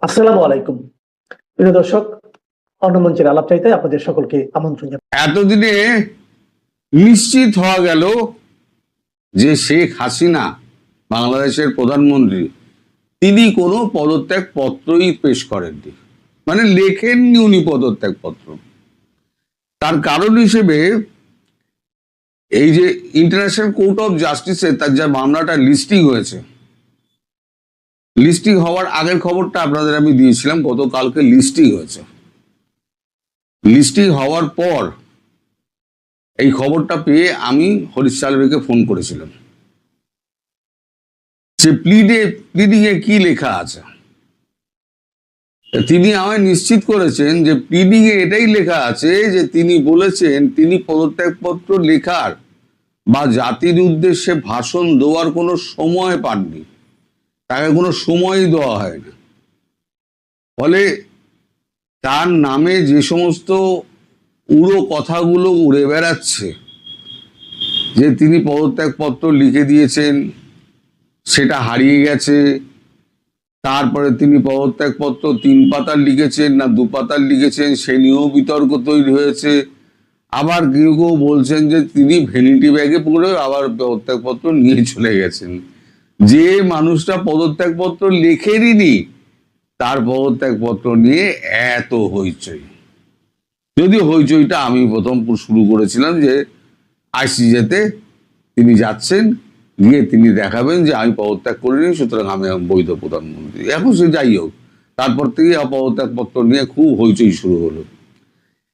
আসসালামু আলাইকুম প্রিয় দর্শক, অন্নমঞ্চের আলাপ চাইতে আপনাদের সকলকে আমন্ত্রণ জানাই। এতদিনে নিশ্চিত হওয়া গেল যে শেখ হাসিনা বাংলাদেশের প্রধানমন্ত্রী তিনি কোনো পদত্যাগ পত্রই পেশ করেননি, মানে লেখেননি উনি পদত্যাগ পত্র। তার কারণ হিসেবে এই যে ইন্টারন্যাশনাল কোর্ট অফ জাস্টিসে তার যে মামলাটা লিস্টিং হয়েছে, লিস্টিং হওয়ার আগের খবরটা আপনাদের আমি দিয়েছিলাম, গতকালকে লিস্টিং হয়েছে। লিস্টিং হওয়ার পর এই খবরটা পেয়ে আমি হরিশ সালভেকে ফোন করেছিলাম যে প্লিডিং এ কি লেখা আছে। তিনি আমায় নিশ্চিত করেছেন যে প্লিডিং এ এটাই লেখা আছে যে তিনি বলেছেন তিনি পদত্যাগপত্র লেখার বা জাতির উদ্দেশ্যে ভাষণ দেওয়ার কোনো সময় পাননি, তাকে কোনো সময়ই দেওয়া হয় না। ফলে তার নামে যে সমস্ত উড়ো কথাগুলো উড়ে বেড়াচ্ছে যে তিনি পদত্যাগপত্র লিখে দিয়েছেন, সেটা হারিয়ে গেছে। তারপরে তিনি পদত্যাগপত্র 3 পাতার লিখেছেন না 2 পাতার লিখেছেন, সে নিয়েও বিতর্ক তৈরি হয়েছে। আবার কেউ কেউ বলছেন যে তিনি ভ্যানিটি ব্যাগে পড়ে আবার পদত্যাগপত্র নিয়ে চলে গেছেন। যে মানুষটা পদত্যাগপত্র লেখেনি তার পদত্যাগপত্র নিয়ে এত হইচই। যদিও হইচইটা আমি প্রথম শুরু করেছিলাম যে আইসিজেতে তিনি যাচ্ছেন, গিয়ে তিনি দেখাবেন যে আমি পদত্যাগ করিনি, সুতরাং আমি বৈধ প্রধানমন্ত্রী। এখন সে যাই হোক, তারপর থেকে পদত্যাগপত্র নিয়ে খুব হইচই শুরু হলো।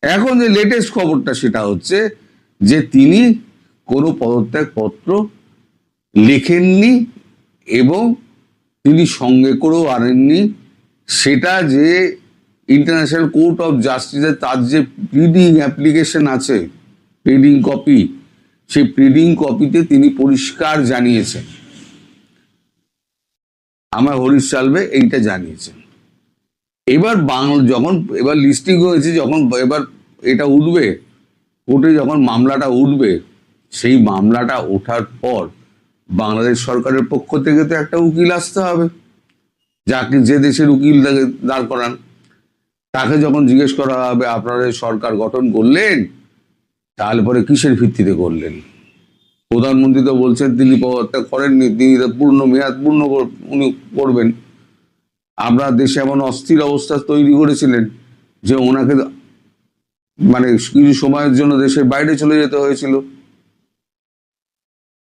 এখন যে লেটেস্ট খবরটা সেটা হচ্ছে যে তিনি কোনো পদত্যাগপত্র লেখেননি এবং তিনি সঙ্গে করেও আনেননি। সেটা যে ইন্টারন্যাশনাল কোর্ট অফ জাস্টিসে তার যে প্লিডিং অ্যাপ্লিকেশন আছে, প্লিডিং কপি, সেই প্লিডিং কপিতে তিনি পরিষ্কার জানিয়েছেন, আমার হরিশ সালভে এইটা জানিয়েছেন। এবার যখন এবার লিস্টিং হয়েছে, যখন এবার এটা উঠবে কোর্টে, যখন মামলাটা উঠবে, সেই মামলাটা ওঠার পর বাংলাদেশ সরকারের পক্ষ থেকে তো একটা উকিল আসতে হবে, যাকে যে দেশের উকিল দাঁড় করান, তাকে যখন জিজ্ঞেস করা হবে আপনারা সরকার গঠন করলেন তাহলে পরে কিসের ভিত্তিতে করলেন। প্রধানমন্ত্রী তো বলছেন তিনি পদত্যাগ করেননি, তিনি পূর্ণ মেয়াদ পূর্ণ উনি করবেন। আমরা দেশে এমন অস্থির অবস্থা তৈরি করেছিলেন যে ওনাকে মানে কিছু সময়ের জন্য দেশের বাইরে চলে যেতে হয়েছিল।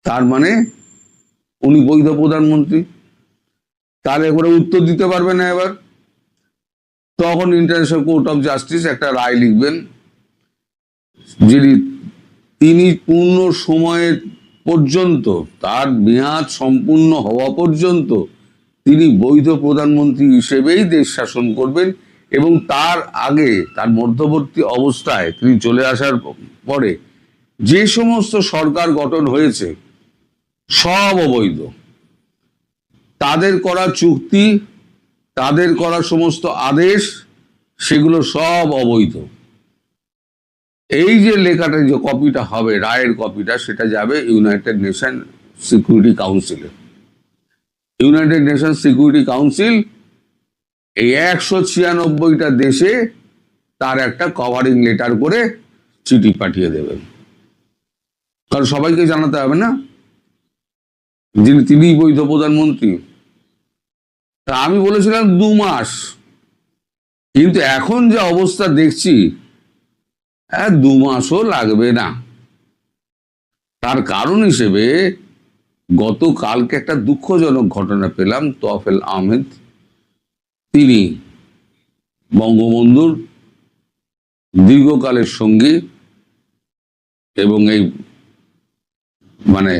তার মানে উনি বৈধ প্রধানমন্ত্রী, তাহলে করে উত্তর দিতে পারবে না। এবার তখন ইন্টারন্যাশনাল কোর্ট অফ জাস্টিস একটা রায় লিখবেন, যিনি তিনি পূর্ণ সময়ের পর্যন্ত, তার মেয়াদ সম্পূর্ণ হওয়া পর্যন্ত তিনি বৈধ প্রধানমন্ত্রী হিসেবেই দেশ শাসন করবেন এবং তার আগে, তার মধ্যবর্তী অবস্থায় তিনি চলে আসার পরে যে সমস্ত সরকার গঠন হয়েছে সব অবৈধ। তাদের করা চুক্তি, তাদের করা সমস্ত আদেশ, সেগুলো সব অবৈধ। এই যে লেখাটা, যে কপিটা হবে, রায়ের কপিটা, সেটা যাবে ইউনাইটেড নেশন সিকিউরিটি কাউন্সিলে। ইউনাইটেড নেশন সিকিউরিটি কাউন্সিল এই 196টা দেশে তার একটা কভারিং লেটার করে চিঠি পাঠিয়ে দেবেন, কারণ সবাইকে জানাতে হবে না তিনি বৈধ প্রধানমন্ত্রী। তা আমি বলেছিলাম 2 মাস, কিন্তু এখন যে অবস্থা দেখছি 2 মাসও লাগবে না। তার কারণ হিসেবে গতকালকে একটা দুঃখজনক ঘটনা পেলাম। তোফায়েল আহমেদ, তিনি বঙ্গবন্ধুর দীর্ঘকালের সঙ্গী এবং এই মানে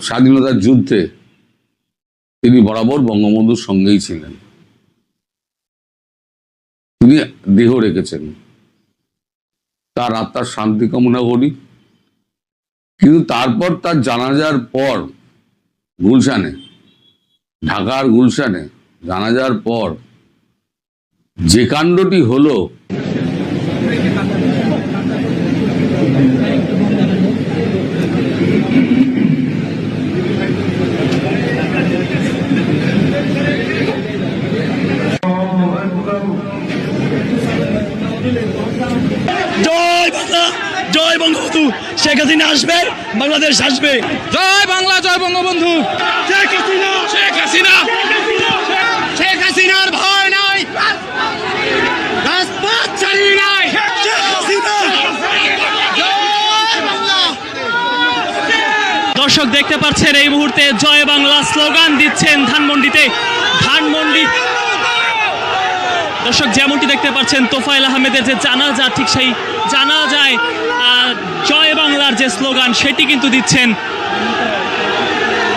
স্বাধীনতার যুদ্ধে তিনি বরাবর বঙ্গবন্ধুর সঙ্গেই ছিলেন, তিনি দেহ রেখেছেন। তার আত্মার শান্তি কামনা করি। কিন্তু তারপর তার জানাজার পর গুলশানে, ঢাকার গুলশানে জানাজার পর যে কাণ্ডটি হলো, শেখ হাসিনা আসবে, বাংলাদেশ আসবে। জয় বাংলা, জয় বঙ্গবন্ধু। শেখ হাসিনা, শেখ হাসিনা, শেখ হাসিনার ভয় নাই, রাজপথ ছাড়ি নাই। শেখ হাসিনা। জয় বাংলা। দর্শক দেখতে পাচ্ছেন এই মুহূর্তে জয় বাংলা স্লোগান দিচ্ছেন ধানমন্ডিতে। দর্শক যেমনটি দেখতে পাচ্ছেন তোফায়েল আহমেদের যে জানাজা, ঠিক সেই জানাজায় জয় বাংলার যে স্লোগান সেটি কিন্তু দিচ্ছেন।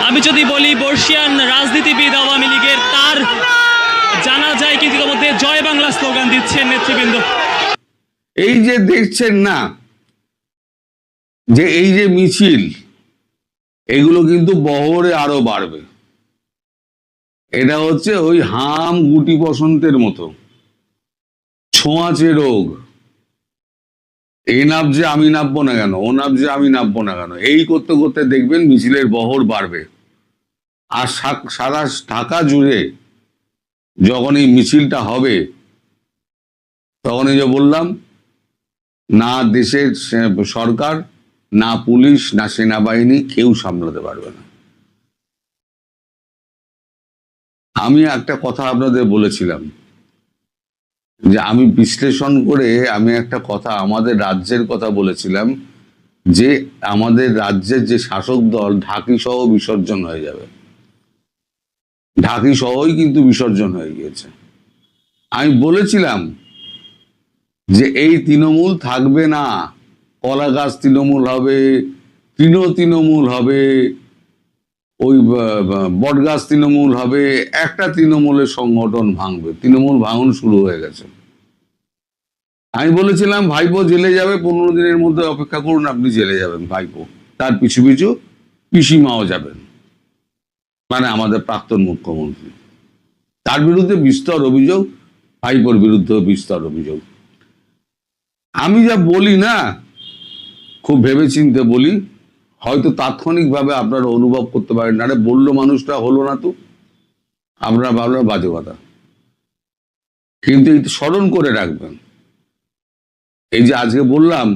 আমি যদি বলি বর্ষিয়ান রাজনীতিবিদ আওয়ামী লীগের, তার জানাজায় কিন্তু ইতিমধ্যে জয় বাংলা স্লোগান দিচ্ছেন নেতৃবৃন্দ। এই যে দেখছেন না যে এই যে মিছিল, এগুলো কিন্তু বহরে আরো বাড়বে। এটা হচ্ছে ওই হাম গুটি বসন্তের মতো, ছোঁয়াচে রোগ। এ নাবছে আমি নাববো না কেন, ও নাবছে আমি নাববো না কেন, এই করতে করতে দেখবেন মিছিলের বহর বাড়বে। আর সারা ঢাকা জুড়ে যখন এই মিছিলটা হবে, তখন এই যে বললাম, না দেশের সরকার, না পুলিশ, না সেনাবাহিনী কেউ সামলাতে পারবে না। আমি একটা কথা আপনাদের বলেছিলাম যে আমি বিশ্লেষণ করে আমি একটা কথা আমাদের রাজ্যের কথা বলেছিলাম যে আমাদের রাজ্যের যে শাসক দল ঢাকি সহ বিসর্জন হয়ে যাবে। ঢাকি সহই কিন্তু বিসর্জন হয়ে গিয়েছে। আমি বলেছিলাম যে এই তৃণমূল থাকবে না, কলা গাছ তৃণমূল হবে, তৃণমূল হবে, ওই বটগাছ তৃণমূল হবে, একটা তৃণমূলের সংগঠন ভাঙবে। তৃণমূল ভাঙন শুরু হয়ে গেছে। আমি বলেছিলাম ভাইপো জেলে যাবে, 15 দিনের মধ্যে অপেক্ষা করুন, আপনি জেলে যাবেন ভাইপো, তার পিছু পিছু পিসিমাও যাবেন, মানে আমাদের প্রাক্তন মুখ্যমন্ত্রী। তার বিরুদ্ধে বিস্তর অভিযোগ, ভাইপোর বিরুদ্ধে বিস্তর অভিযোগ। আমি যা বলি না, খুব ভেবেচিন্তে বলি, হয়তো তাৎক্ষণিকভাবে আপনারা অনুভব করতে পারেন, আরে বললো মানুষটা, হলো না তো, আপনারা ভাবলেন বাজে কথা। কিন্তু এটা স্মরণ করে রাখবেন, এই যে আজকে বললাম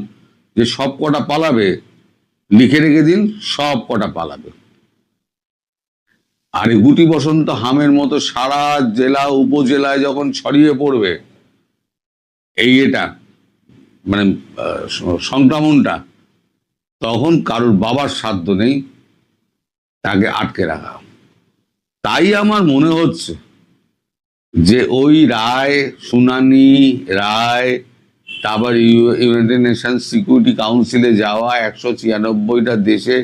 যে সব কটা পালাবে, লিখে রেখে দিন, সব কটা পালাবে। আর এই গুটি বসন্ত হামের মতো সারা জেলা উপজেলায় যখন ছড়িয়ে পড়বে এই এটা মানে সংক্রমণটা, তখন কারোর বাবার সাধ্য নেই তাকে আটকে রাখা। তাই আমার মনে হচ্ছে যে ওই রায়, শুনানি রায়, তারপর ইউনাইটেড নেশন সিকিউরিটি কাউন্সিলে যাওয়া, 196টা দেশে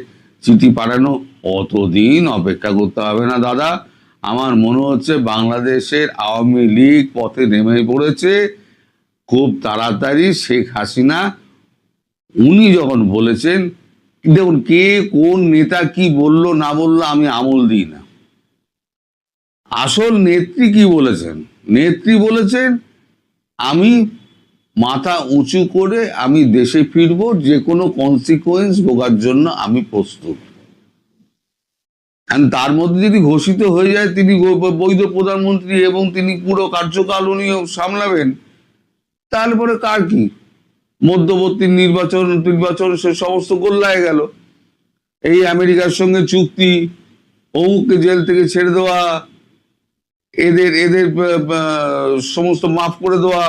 চিঠি পাঠানো, অতদিন অপেক্ষা করতে হবে না দাদা। আমার মনে হচ্ছে বাংলাদেশের আওয়ামী লীগ পথে নেমে পড়েছে খুব তাড়াতাড়ি। শেখ হাসিনা উনি যখন বলেছেন, দেখুন কে কোন নেতা কি বললো না বললো আমি আমল দিই না, আসল নেত্রী কি বলেছেন। নেত্রী বলেছেন আমি মাথা উঁচু করে আমি দেশে ফিরবো, যে কোনো কনসিকুয়েন্স ভোগার জন্য আমি প্রস্তুত। তার মধ্যে যদি ঘোষিত হয়ে যায় তিনি বৈধ প্রধানমন্ত্রী এবং তিনি পুরো কার্যকাল উনি সামলাবেন, তাহলে পরে কার কি, মধ্যবর্তী নির্বাচন সে সমস্ত গোল্লায় গেল। এই আমেরিকার সঙ্গে চুক্তি, অমুককে জেল থেকে ছেড়ে দেওয়া, এদের সমস্ত মাফ করে দেওয়া,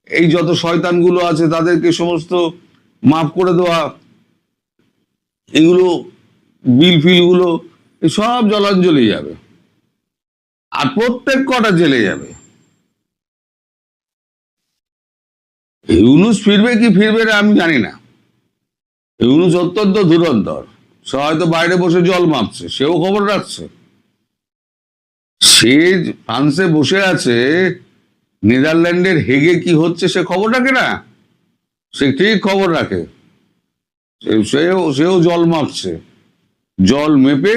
এই যত শয়তানগুলো আছে তাদেরকে সমস্ত মাফ করে দেওয়া, এগুলো বিল ফিলগুলো সব জলাঞ্জলি যাবে, আর প্রত্যেক কটা জেলে যাবে। ইউনূস ফিরবে কি ফিরবে না আমি জানি না। ইউনূস অত্যন্ত ধুরন্ধর, সে হয়তো বাইরে বসে জল মাপছে, সেও খবর রাখছে। সে ফ্রান্সে বসে আছে, নেদারল্যান্ডের হেগে কি হচ্ছে সে খবর রাখে না, সে ঠিক খবর রাখে। সেও জল মাপছে, জল মেপে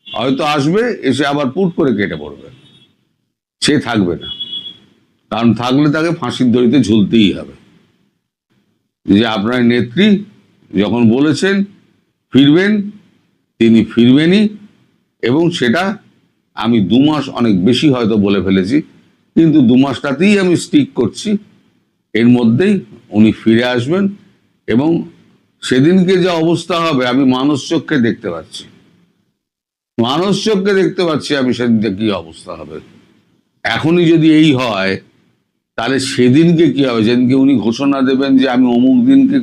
হয়তো আসবে, এসে আবার পুট করে কেটে পড়বে। সে থাকবে না, কারণ থাকলে তাকে ফাঁসির দড়িতে ঝুলতেই হবে। যে আপনার নেত্রী যখন বলেছেন ফিরবেন, তিনি ফিরবেনই, এবং সেটা আমি 2 মাস অনেক বেশি হয়তো বলে ফেলেছি, কিন্তু 2 মাসটাতেই আমি স্টিক করছি। এর মধ্যেই উনি ফিরে আসবেন এবং সেদিনকে যে অবস্থা হবে আমি মানুষ চক্ষে দেখতে পাচ্ছি, মানুষ চক্ষে দেখতে পাচ্ছি আমি সেদিনকে কি অবস্থা হবে। এখনই যদি এই হয় তাহলে সেদিনকে কি হবে, যেদিনকে উনি ঘোষণা দেবেন যে আমি অমুক দিনকে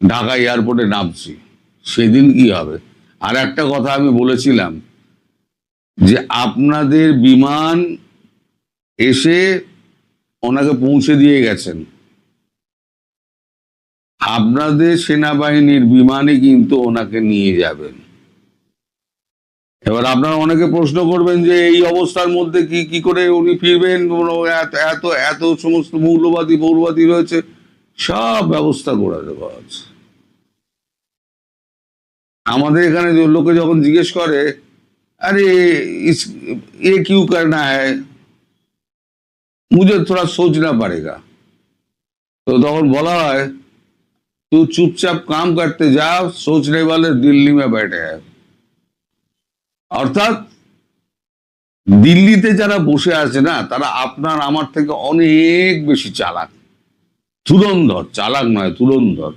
ঢাকা এয়ারপোর্টে নামছি, সেদিন কি হবে। আর একটা কথা আমি বলেছিলাম যে আপনাদের বিমান এসে ওনাকে পৌঁছে দিয়ে গেছেন, আপনাদের সেনাবাহিনীর বিমানে কিন্তু ওনাকে নিয়ে যাবেন। এবার আপনারা অনেকে প্রশ্ন করবেন যে এই অবস্থার মধ্যে কি করে উনি ফিরবেন, এত এত সমস্ত মৌলবাদী রয়েছে, সব ব্যবস্থা করে দেওয়া আছে। আমাদের এখানে লোকে যখন জিজ্ঞেস করে আরে এ কিউ করনা है, मुझे थोड़ा सोचना पड़ेगा, तो তখন বলা হয় तू चुपचाप काम करते जा, सोचने वाले दिल्ली में बैठे हैं। অর্থাৎ দিল্লিতে যারা বসে আছে না, তারা আপনার আমার থেকে অনেক বেশি চালাক, ধুরন্ধর, চালাক নয় ধুরন্ধর।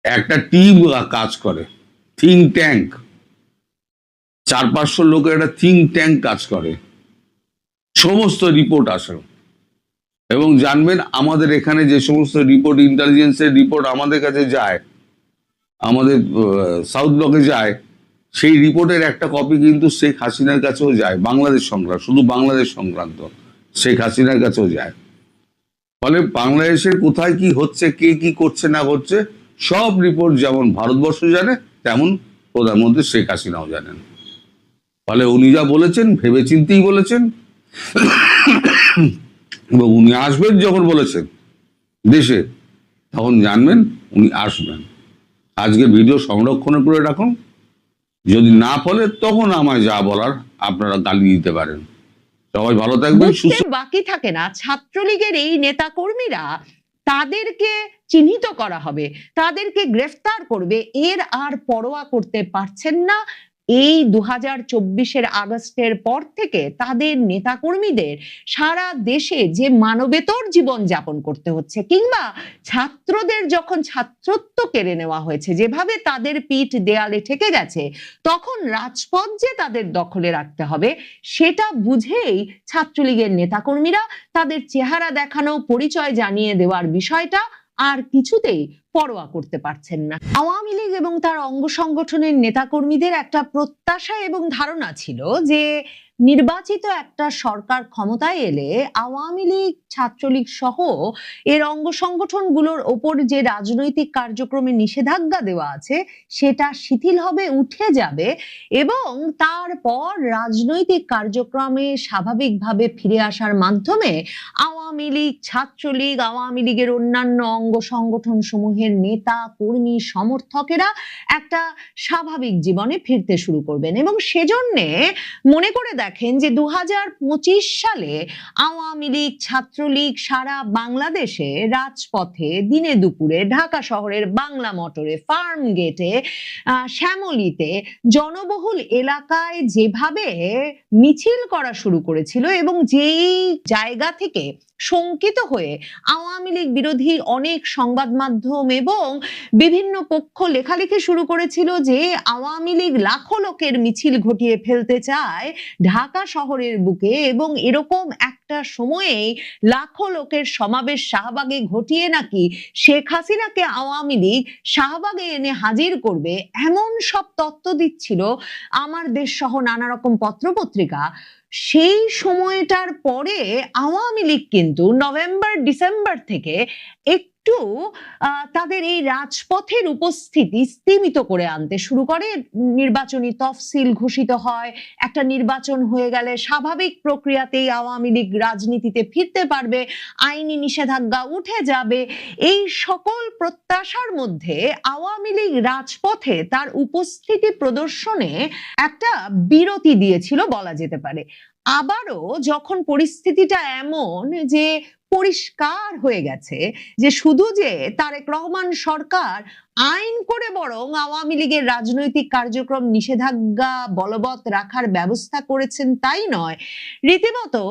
একটা টিম কাজ করে, থিঙ্ক ট্যাঙ্ক, 400-500 লোকের একটা থিঙ্ক ট্যাঙ্ক কাজ করে, সমস্ত রিপোর্ট আসে। এবং জানবেন আমাদের এখানে যে সমস্ত রিপোর্ট, ইন্টেলিজেন্সের রিপোর্ট আমাদের কাছে যায়, আমাদের সাউথ ব্লকে যায়, সেই রিপোর্টের একটা কপি কিন্তু শেখ হাসিনার কাছেও যায়। বাংলাদেশ সংক্রান্ত, শুধু বাংলাদেশ সংক্রান্ত শেখ হাসিনার কাছেও যায়। ফলে বাংলাদেশের কোথায় কি হচ্ছে, কে কি করছে না করছে, সব রিপোর্ট যেমন ভারতবর্ষ জানে, তেমন প্রধানমন্ত্রী শেখ হাসিনাও জানেন। ফলে উনি যা বলেছেন ভেবে চিন্তেই বলেছেন, এবং উনি আসবেন যখন বলেছেন দেশে, তখন জানবেন উনি আসবেন। আজকে ভিডিও সংরক্ষণ করে রাখুন, যদি না ফলে তখন আমায় যা বলার আপনারা গালি দিতে পারেন। সবাই ভালো থাকবেন, সুস্থ। বাকি থাকে না ছাত্রলীগের এই নেতা কর্মীরা, তাদেরকে চিহ্নিত করা হবে, তাদেরকে গ্রেফতার করবে, এর আর পরোয়া করতে পারছেন না। এই 2024-এর আগস্টের পর থেকে তাদের নেতাকর্মীদের সারা দেশে যে মানবেতর জীবন যাপন করতে হচ্ছে, কিংবা ছাত্রদের যখন ছাত্রত্ব কেড়ে নেওয়া হয়েছে, যেভাবে তাদের পিঠ দেয়ালে ঠেকে গেছে, তখন রাজপথ যে তাদের দখলে রাখতে হবে, সেটা বুঝেই ছাত্রলীগের নেতাকর্মীরা তাদের চেহারা দেখানো, পরিচয় জানিয়ে দেওয়ার বিষয়টা আর কিছুতেই পরোয়া করতে পারছেন না। আওয়ামী লীগ এবং তার অঙ্গ সংগঠনের নেতাকর্মীদের একটা প্রত্যাশা এবং ধারণা ছিল যে নির্বাচিত একটা সরকার ক্ষমতায় এলে আওয়ামী লীগ, ছাত্রলীগ সহ এর অঙ্গ সংগঠনগুলোর ওপর যে রাজনৈতিক কার্যক্রমে নিষেধাজ্ঞা দেওয়া আছে সেটা শিথিল হবে, উঠে যাবে, এবং তারপর রাজনৈতিক কার্যক্রমে স্বাভাবিকভাবে ফিরে আসার মাধ্যমে আওয়ামী লীগ, ছাত্রলীগ, আওয়ামী লীগের অন্যান্য অঙ্গ সংগঠন সমূহের নেতা কর্মী সমর্থকেরা একটা স্বাভাবিক জীবনে ফিরতে শুরু করবেন। এবং সেজন্যে মনে করে দেখেন যে 2025 সালে আওয়ামী লীগ, ছাত্রলীগ সারা বাংলাদেশে রাজপথে, দিনে দুপুরে, ঢাকা শহরের বাংলা মোটরে, ফার্ম গেটে, শ্যামলীতে, জনবহুল এলাকায় যেভাবে মিছিল করা শুরু করেছিল, এবং যেই জায়গা থেকে শঙ্কিত হয়ে আওয়ামী লীগ বিরোধী অনেক সংবাদ মাধ্যম এবং বিভিন্ন পক্ষ লেখালেখি শুরু করেছিল যে আওয়ামী লীগ লাখো লোকের মিছিল ঘটিয়ে ফেলতে চায় ঢাকা শহরের বুকে, এবং এরকম একটা সময়ে লাখো লোকের সমাবেশ শাহবাগে ঘটিয়ে নাকি শেখ হাসিনাকে আওয়ামী লীগ শাহবাগে এনে হাজির করবে, এমন সব তত্ত্ব দিচ্ছিল আমার দেশ সহ নানা রকম পত্রপত্রিকা। সেই সময়টার পরে আওয়ামী লীগ কিন্তু নভেম্বর ডিসেম্বর থেকে একটু তাদের এই রাজপথের উপস্থিতি স্তীমিত করে আনতে শুরু করে। নির্বাচনী তফসিল ঘোষিত হয়, একটা নির্বাচন হয়ে গেলে স্বাভাবিক প্রক্রিয়াতেই আওয়ামী লীগ রাজনীতিতে ফিরতে পারবে, আইনি নিষেধাজ্ঞা উঠে যাবে। এই সকল প্রত্যাশার মধ্যে আওয়ামী লীগ রাজপথে তার উপস্থিতি প্রদর্শনে একটা বিরতি দিয়েছিল বলা যেতে পারে। আবারও যখন পরিস্থিতিটা এমন যে পরিষ্কার হয়ে গেছে যে শুধু যে তারেক রহমান সরকার আইন করে বরং আওয়ামী লীগের রাজনৈতিক কার্যক্রম নিষেধাজ্ঞা বলবৎ রাখার ব্যবস্থা করেছেন তাই নয়, রীতিমতো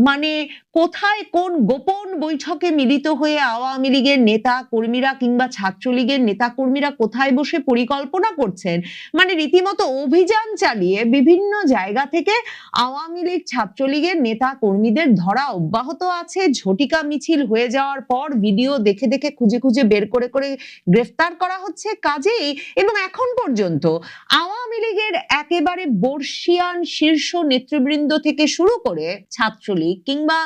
মানে কোথায় কোন গোপন বৈঠকে মিলিত হয়ে আওয়ামী লীগের নেতা কর্মীরা কিংবা ছাত্রলীগের নেতা কর্মীরা কোথায় বসে পরিকল্পনা করছেন, মানে রীতিমতো অভিযান চালিয়ে বিভিন্ন জায়গা থেকে আওয়ামী লীগ ছাত্রলীগের নেতা কর্মীদের ধরা অব্যাহত আছে। ঝটিকা মিছিল হয়ে যাওয়ার পর ভিডিও দেখে দেখে খুঁজে খুঁজে বের করে করে গ্রেফতার করা হচ্ছে কাজেই। এবং এখন পর্যন্ত আওয়ামী লীগের একেবারে বর্ষিয়ান শীর্ষ নেতৃবৃন্দ থেকে শুরু করে ছাত্রলীগ কিংবা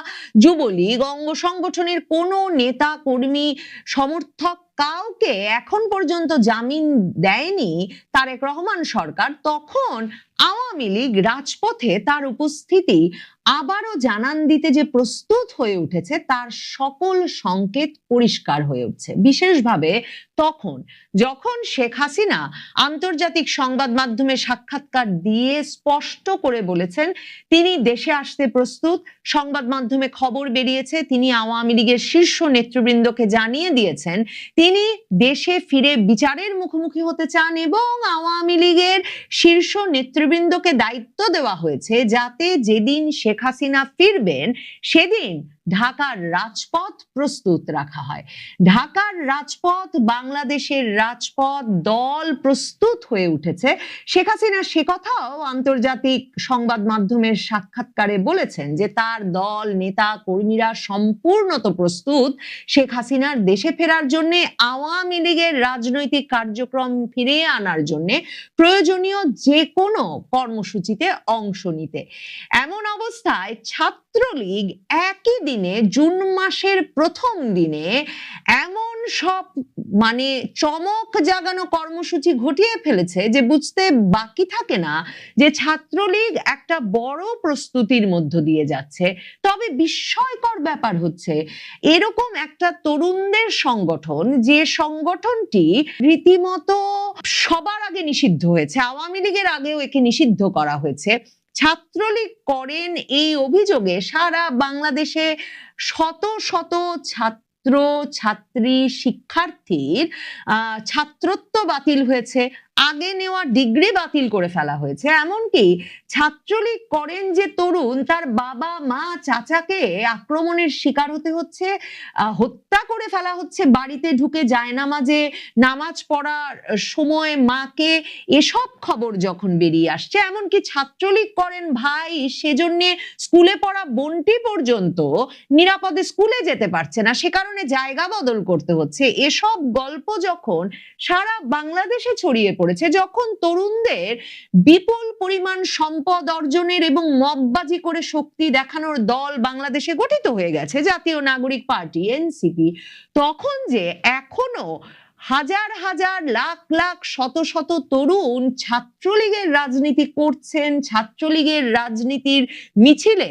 যুবলীগ অঙ্গ সংগঠনের কোনো নেতা কর্মী সমর্থক কাউকে এখন পর্যন্ত জামিন দেয়নি তারেক রহমান সরকার। তখন আওয়ামী লীগ রাজপথে তার উপস্থিতি আবারও জানান দিতে যে প্রস্তুত হয়ে উঠেছে তার সকল সংকেত পরিষ্কার হয়ে উঠছে। বিশেষভাবে তখন যখন শেখ হাসিনা আন্তর্জাতিক সংবাদ মাধ্যমে সাক্ষাৎকার দিয়ে স্পষ্ট করে বলেছেন তিনি দেশে আসতে প্রস্তুত, সংবাদ মাধ্যমে খবর বেরিয়েছে, তিনি আওয়ামী লীগের শীর্ষ নেতৃবৃন্দকে জানিয়ে দিয়েছেন তিনি দেশে ফিরে বিচারের মুখোমুখি হতে চান এবং আওয়ামী লীগের শীর্ষ নেতৃবৃন্দকে দায়িত্ব দেওয়া হয়েছে যাতে যেদিন শেখ হাসিনা ফিরবেন সেদিন ঢাকার রাজপথ প্রস্তুত রাখা হয়। ঢাকার রাজপথ, বাংলাদেশের রাজপথ, দল প্রস্তুত হয়ে উঠেছে। শেখ হাসিনা সে কথাও আন্তর্জাতিক সংবাদ মাধ্যমের সাক্ষাৎকারে বলেছেন যে তার দল নেতা কর্মীরা সম্পূর্ণত প্রস্তুত শেখ হাসিনার দেশে ফেরার জন্য, আওয়ামী লীগের রাজনৈতিক কার্যক্রম ফিরিয়ে আনার জন্য প্রয়োজনীয় যে কোনো কর্মসূচিতে অংশ নিতে। এমন অবস্থায় ছাত্রলীগ একই দিনে জুন মাসের প্রথম দিনে এমন সব মানে চমক জাগানো কর্মসূচি ঘটিয়ে ফেলেছে যে বুঝতে বাকি থাকে না যে ছাত্রলীগ একটা বড় প্রস্তুতির মধ্য দিয়ে যাচ্ছে। তবে বিস্ময়কর ব্যাপার হচ্ছে এরকম একটা তরুণদের সংগঠন, যে সংগঠনটি রীতিমতো সবার আগে নিষিদ্ধ হয়েছে, আওয়ামী লীগের আগেও একে নিষিদ্ধ করা হয়েছে, ছাত্রলীগ করেন এই অভিযোগে সারা বাংলাদেশে শত শত ছাত্র ছাত্রী শিক্ষার্থীর ছাত্রত্ব বাতিল হয়েছে, আগে নেওয়া ডিগ্রি বাতিল করে ফেলা হয়েছে। এমনকি ছাত্রলীগ করেন যে তরুণ, তার বাবা মা চাচাকে আক্রমণের শিকার হতে হচ্ছে, হত্যা করে ফেলা হচ্ছে বাড়িতে ঢুকে জায়নামাজে নামাজ পড়ার সময় মাকে, এসব খবর যখন বেরিয়ে আসছে, এমনকি ছাত্রলীগ করেন ভাই সেজন্য স্কুলে পড়া বোনটি পর্যন্ত নিরাপদে স্কুলে যেতে পারছে না, সে কারণে জায়গা বদল করতে হচ্ছে, এসব গল্প যখন সারা বাংলাদেশে ছড়িয়ে পড়েছে, যখন তরুণদের বিপুল পরিমাণ সম্পদ অর্জনের এবং মববাজি করে শক্তি দেখানোর দল বাংলাদেশে গঠিত হয়ে গেছে জাতীয় নাগরিক পার্টি এনসিপি, তখন যে এখনো হাজার হাজার লাখ লাখ শত শত তরুণ ছাত্রলীগের রাজনীতি করছেন, ছাত্রলীগের রাজনীতির মিছিলে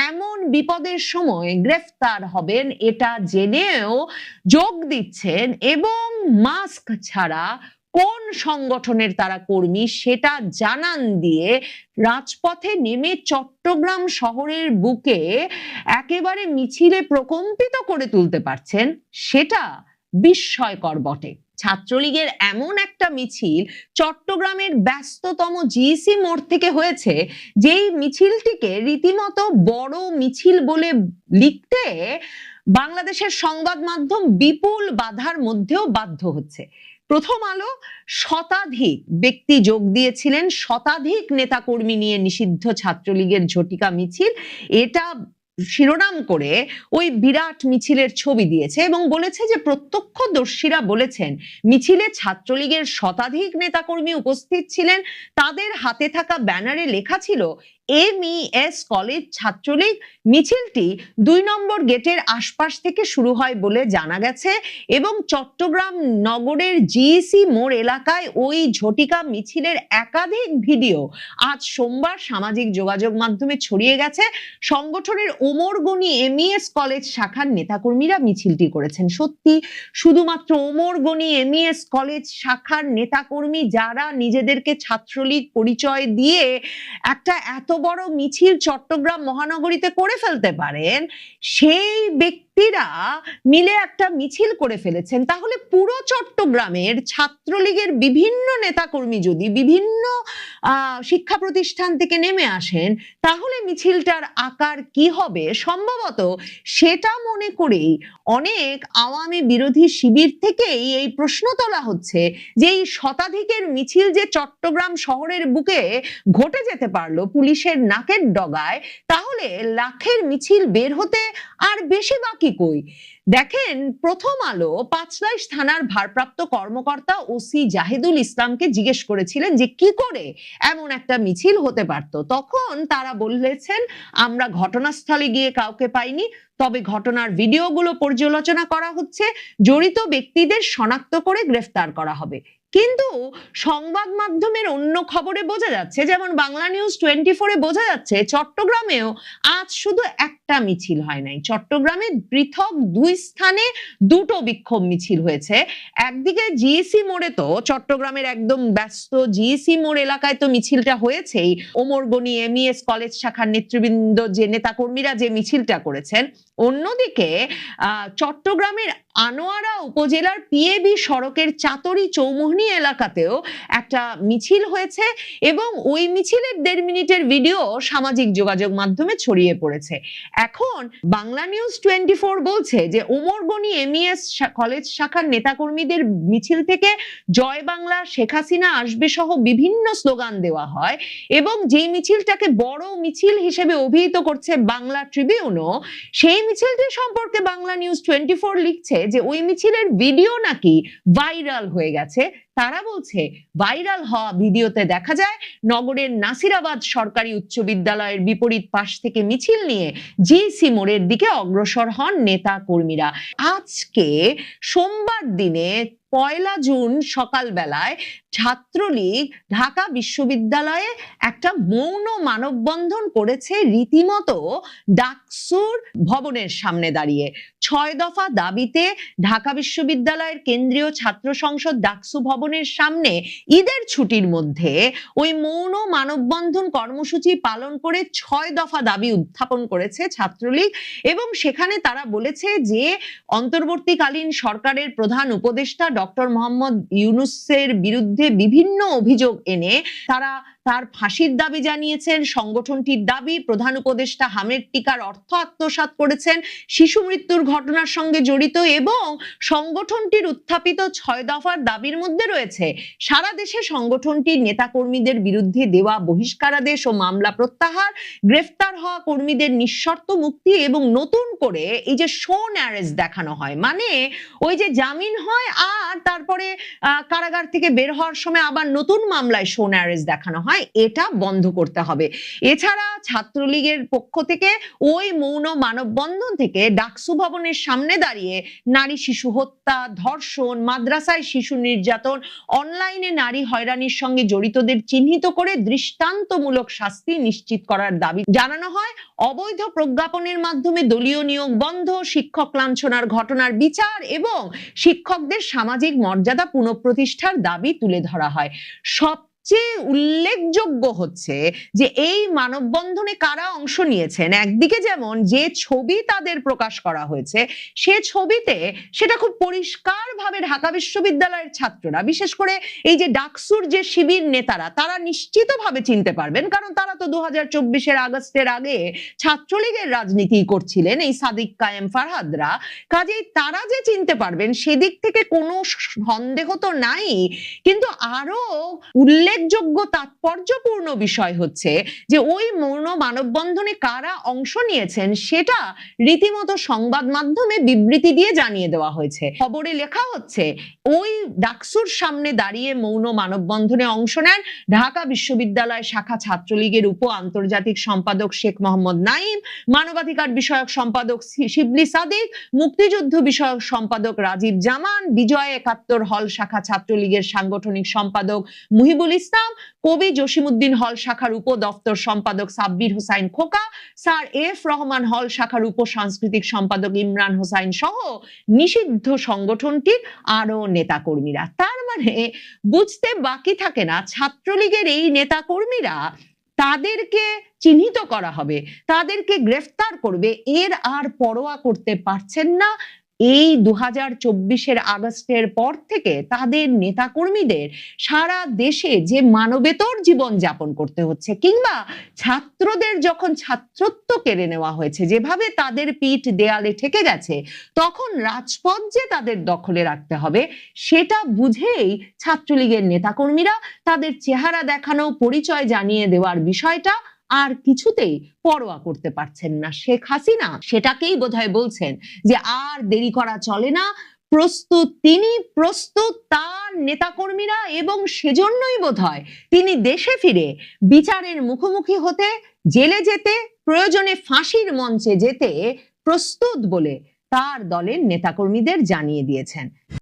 এমন বিপদের সময় গ্রেফতার হবেন এটা জেনেও যোগ দিচ্ছেন এবং মাস্ক ছাড়া কোন সংগঠনের তারা কর্মী সেটা জানান দিয়ে রাজপথে নেমে চট্টগ্রাম শহরের বুকে একেবারে মিছিলে প্রকম্পিত করে তুলতে পারছেন, সেটা বিস্ময়কর বটে। ছাত্রলীগের এমন একটা মিছিল চট্টগ্রামের ব্যস্ততম জিইসি মোড় থেকে হয়েছে, যেই মিছিলটিকে রীতিমতো বড় মিছিল বলে লিখতে বাংলাদেশের সংবাদ মাধ্যম বিপুল বাধার মধ্যেও বাধ্য হচ্ছে। প্রথম আলো শতাধিক ব্যক্তি যোগ দিয়েছিলেন, শতাধিক নেতাকর্মী নিয়ে নিষিদ্ধ ছাত্রলীগের ঝটিকা মিছিল, এটা শিরোনাম করে ওই বিরাট মিছিলের ছবি দিয়েছে এবং বলেছে যে প্রত্যক্ষদর্শীরা বলেছেন মিছিলে ছাত্রলীগের শতাধিক নেতাকর্মী উপস্থিত ছিলেন, তাদের হাতে থাকা ব্যানারে লেখা ছিল এমইএস কলেজ ছাত্রলীগ। মিছিলটি ২ নম্বর গেটের আশপাশ থেকে শুরু হয় বলে জানা গেছে এবং চট্টগ্রাম নগরের জিইসি মোড় এলাকায় ওই ঝটিকা মিছিলের একাধিক ভিডিও আজ সোমবার সামাজিক যোগাযোগ মাধ্যমে ছড়িয়ে গেছে। সংগঠনের ওমরগনি এমইএস কলেজ শাখার নেতাকর্মীরা মিছিলটি করেছেন। সত্যি শুধুমাত্র ওমরগনি এমইএস কলেজ শাখার নেতাকর্মী যারা নিজেদেরকে ছাত্রলীগ পরিচয় দিয়ে একটা এত বড় মিছিল চট্টগ্রাম মহানগরীতে করে ফেলতে পারেন, সেই ব্যক্তি ব্যক্তিরা মিলে একটা মিছিল করে ফেলেছেন, তাহলে পুরো চট্টগ্রামের ছাত্রলীগের বিভিন্ন নেতাকর্মী যদি বিভিন্ন শিক্ষা প্রতিষ্ঠান থেকে নেমে আসেন, তাহলে মিছিলটার আকার কি হবে সম্ভবত সেটা মনে করেই অনেক আওয়ামী বিরোধী শিবির থেকেই এই প্রশ্ন তোলা হচ্ছে যে এই শতাধিকের মিছিল যে চট্টগ্রাম শহরের বুকে ঘটে যেতে পারলো পুলিশের নাকের ডগায়, তাহলে লাখের মিছিল বের হতে আর বেশি বাকি কই। দেখেন, প্রথম আলো পাঁচলাইশ থানার ভারপ্রাপ্ত কর্মকর্তা ওসি জাহিদুল ইসলামকে জিজ্ঞেস করেছিলেন যে কি করে এমন একটা মিছিল হতে পারত। তখন তারা বলেছেন, আমরা ঘটনাস্থলে গিয়ে কাউকে পাইনি, তবে ঘটনার ভিডিওগুলো পর্যালোচনা করা হচ্ছে, জড়িত ব্যক্তিদের শনাক্ত করে গ্রেফতার করা হবে। কিন্তু সংবাদ মাধ্যমের অন্য খবরে বোঝা যাচ্ছে, যেমন বাংলা নিউজ 24-এ বোঝা যাচ্ছে চট্টগ্রামেও আজ শুধু একটা মিছিল হয় নাই, চট্টগ্রামে পৃথক দুই স্থানে দুটো বিক্ষোভ মিছিল হয়েছে। একদিকে জিইসি মোড়ে, তো চট্টগ্রামের একদম ব্যস্ত জিইসি মোড় এলাকায় তো মিছিলটা হয়েছেই, ওমরগনি এমইএস কলেজ শাখার নেতৃবৃন্দ যে নেতাকর্মীরা যে মিছিলটা করেছেন। অন্যদিকে চট্টগ্রামের আনোয়ারা উপজেলার পিএবি সড়কের চাতরি চৌমুহনী এলাকাতেও একটা মিছিল হয়েছে এবং ওই মিছিলের 1.5 মিনিটের ভিডিও সামাজিক যোগাযোগ মাধ্যমে ছড়িয়ে পড়েছে। এখন বাংলা নিউজ 24 বলছে যে ওমরগনি এমইএস কলেজ শাখার নেতাকর্মীদের মিছিল থেকে জয় বাংলা, শেখ হাসিনা আসবে সহ বিভিন্ন স্লোগান দেওয়া হয় এবং যেই মিছিলটাকে বড় মিছিল হিসেবে অভিহিত করছে বাংলা ট্রিবিউনও, সেই মিছিলটি সম্পর্কে বাংলা নিউজ 24 লিখছে যে ওই মিছিলের ভিডিও নাকি ভাইরাল হয়ে গেছে। তারা বলছে ভাইরাল হওয়া ভিডিওতে দেখা যায় নগরের নাসিরাবাদ সরকারি উচ্চ বিদ্যালয়ের বিপরীত পাশ থেকে মিছিল নিয়ে জিইসি মোড়ের দিকে অগ্রসর হন নেতা কর্মীরা। আজকে সোমবার দিনে 1 জুন সকালবেলায় ছাত্রলীগ ঢাকা বিশ্ববিদ্যালয়ে একটা মৌন মানববন্ধন করেছে, রীতিমতো ডাকসুর ভবনের সামনে দাঁড়িয়ে 6 দফা দাবিতে ঢাকা বিশ্ববিদ্যালয়ের কেন্দ্রীয় ছাত্র সংসদ ডাকসু ভবনের সামনে ঈদের ছুটির মধ্যে ওই মৌন মানববন্ধন কর্মসূচি পালন করে 6 দফা দাবি উত্থাপন করেছে ছাত্রলীগ এবং সেখানে তারা বলেছে যে অন্তর্বর্তীকালীন সরকারের প্রধান উপদেষ্টা ডক্টর মোহাম্মদ ইউনূসের বিরুদ্ধে বিভিন্ন অভিযোগ এনে তারা তার ফাঁসির দাবি জানিয়েছেন। সংগঠনটির দাবি, প্রধান উপদেষ্টা হামেদ টিকার অর্থ আত্মসাৎ করেছেন, শিশু মৃত্যুর ঘটনার সঙ্গে জড়িত এবং সংগঠনটির উত্থাপিত 6 দফার দাবির মধ্যে রয়েছে সারা দেশে সংগঠনটির নেতাকর্মীদের বিরুদ্ধে দেওয়া বহিষ্কারাদেশ ও মামলা প্রত্যাহার, গ্রেফতার হওয়া কর্মীদের নিঃশর্ত মুক্তি এবং নতুন করে এই যে শোন অ্যারেস্ট দেখানো হয়, মানে ওই যে জামিন হয় আর তারপরে কারাগার থেকে বের হওয়ার সময় আবার নতুন মামলায় শোন অ্যারেস্ট দেখানো হয়, এটা বন্ধ করতে হবে। এছাড়া ছাত্রলীগের পক্ষ থেকে ওই মৌন মানববন্ধন থেকে ডাকসু ভবনের সামনে দাঁড়িয়ে নারী শিশু হত্যা, ধর্ষণ, মাদ্রাসায় শিশু নির্যাতন, অনলাইনে নারী হয়রানির সঙ্গে জড়িতদের চিহ্নিত করে দৃষ্টান্তমূলক শাস্তি নিশ্চিত করার দাবি জানানো হয়। অবৈধ প্রজ্ঞাপনের মাধ্যমে দলীয় নিয়োগ বন্ধ, শিক্ষক লাঞ্ছনার ঘটনার বিচার এবং শিক্ষকদের সামাজিক মর্যাদা পুনঃপ্রতিষ্ঠার দাবি তুলে ধরা হয়। সবচেয়ে উল্লেখযোগ্য হচ্ছে যে এই মানববন্ধনে কারা অংশ নিয়েছেন। একদিকে যেমন যে ছবি তাদের প্রকাশ করা হয়েছে, সে ছবিতে সেটা খুব পরিষ্কারভাবে ঢাকা বিশ্ববিদ্যালয়ের ছাত্ররা, বিশেষ করে এই যে ডাকসুর যে শিবির নেতারা, তারা নিশ্চিতভাবে চিনতে পারবেন, কারণ তারা তো 2024-এর আগস্টের আগে ছাত্রলীগের রাজনীতি করছিলেন, এই সাদিক কায়েম ফারহাদরা, কাজেই তারা যে চিনতে পারবেন সেদিক থেকে কোনো সন্দেহ তো নাই। কিন্তু আরো উল্লেখযোগ্য তাৎপর্যপূর্ণ বিষয় হচ্ছে যে ওই মৌন মানববন্ধনে কারা অংশ নিয়েছেন সেটা রীতিমতো সংবাদ মাধ্যমে বিবৃতি দিয়ে জানিয়ে দেওয়া হয়েছে। খবরে লেখা হচ্ছে ওই ডাকসুর সামনে দাঁড়িয়ে মৌন মানববন্ধনে অংশ নেন ঢাকা বিশ্ববিদ্যালয় শাখা ছাত্রলীগের উপ আন্তর্জাতিক সম্পাদক শেখ মোহাম্মদ নাইম, মানবাধিকার বিষয়ক সম্পাদক শিবলি সাদিক, মুক্তিযুদ্ধ বিষয়ক সম্পাদক রাজীব জামান, বিজয় 71 হল শাখা ছাত্রলীগের সাংগঠনিক সম্পাদক মুহিবুল ইসলাম, কবি জসিমউদ্দিন হল শাখার উপ দপ্তর সম্পাদক সাব্বির হোসাইন খোকা, স্যার এফ রহমান হল শাখার উপ সাংস্কৃতিক সম্পাদক ইমরান হোসাইন সহ নিষিদ্ধ সংগঠনটির আরো নেতাকর্মীরা। তার মানে বুঝতে বাকি থাকে না ছাত্রলীগের এই নেতাকর্মীরা তাদেরকে চিহ্নিত করা হবে, তাদেরকে গ্রেফতার করবে, এর আর পরোয়া করতে পারছেন না। এই 2024-এর আগস্টের পর থেকে তাদের নেতাকর্মীদের সারা দেশে যে মানবেতর জীবন যাপন করতে হচ্ছে, কিংবা ছাত্রদের যখন ছাত্রত্ব কেড়ে নেওয়া হয়েছে, যেভাবে তাদের পিঠ দেয়ালে ঠেকে গেছে, তখন রাজপথ যে তাদের দখলে রাখতে হবে সেটা বুঝেই ছাত্রলীগের নেতাকর্মীরা তাদের চেহারা দেখানো, পরিচয় জানিয়ে দেওয়ার বিষয়টা আর কিছুতেই পরোয়া করতে পারছেন না। শেখ হাসিনা সেটাকেই বোধহয় বলছেন যে আর দেরি করা চলে না, প্রস্তুত তিনি, প্রস্তুত তার নেতাকর্মীরা, এবং সেজন্যই বোধহয় তিনি দেশে ফিরে বিচারের মুখোমুখি হতে, জেলে যেতে, প্রয়োজনে ফাঁসির মঞ্চে যেতে প্রস্তুত বলে তার দলের নেতাকর্মীদের জানিয়ে দিয়েছেন।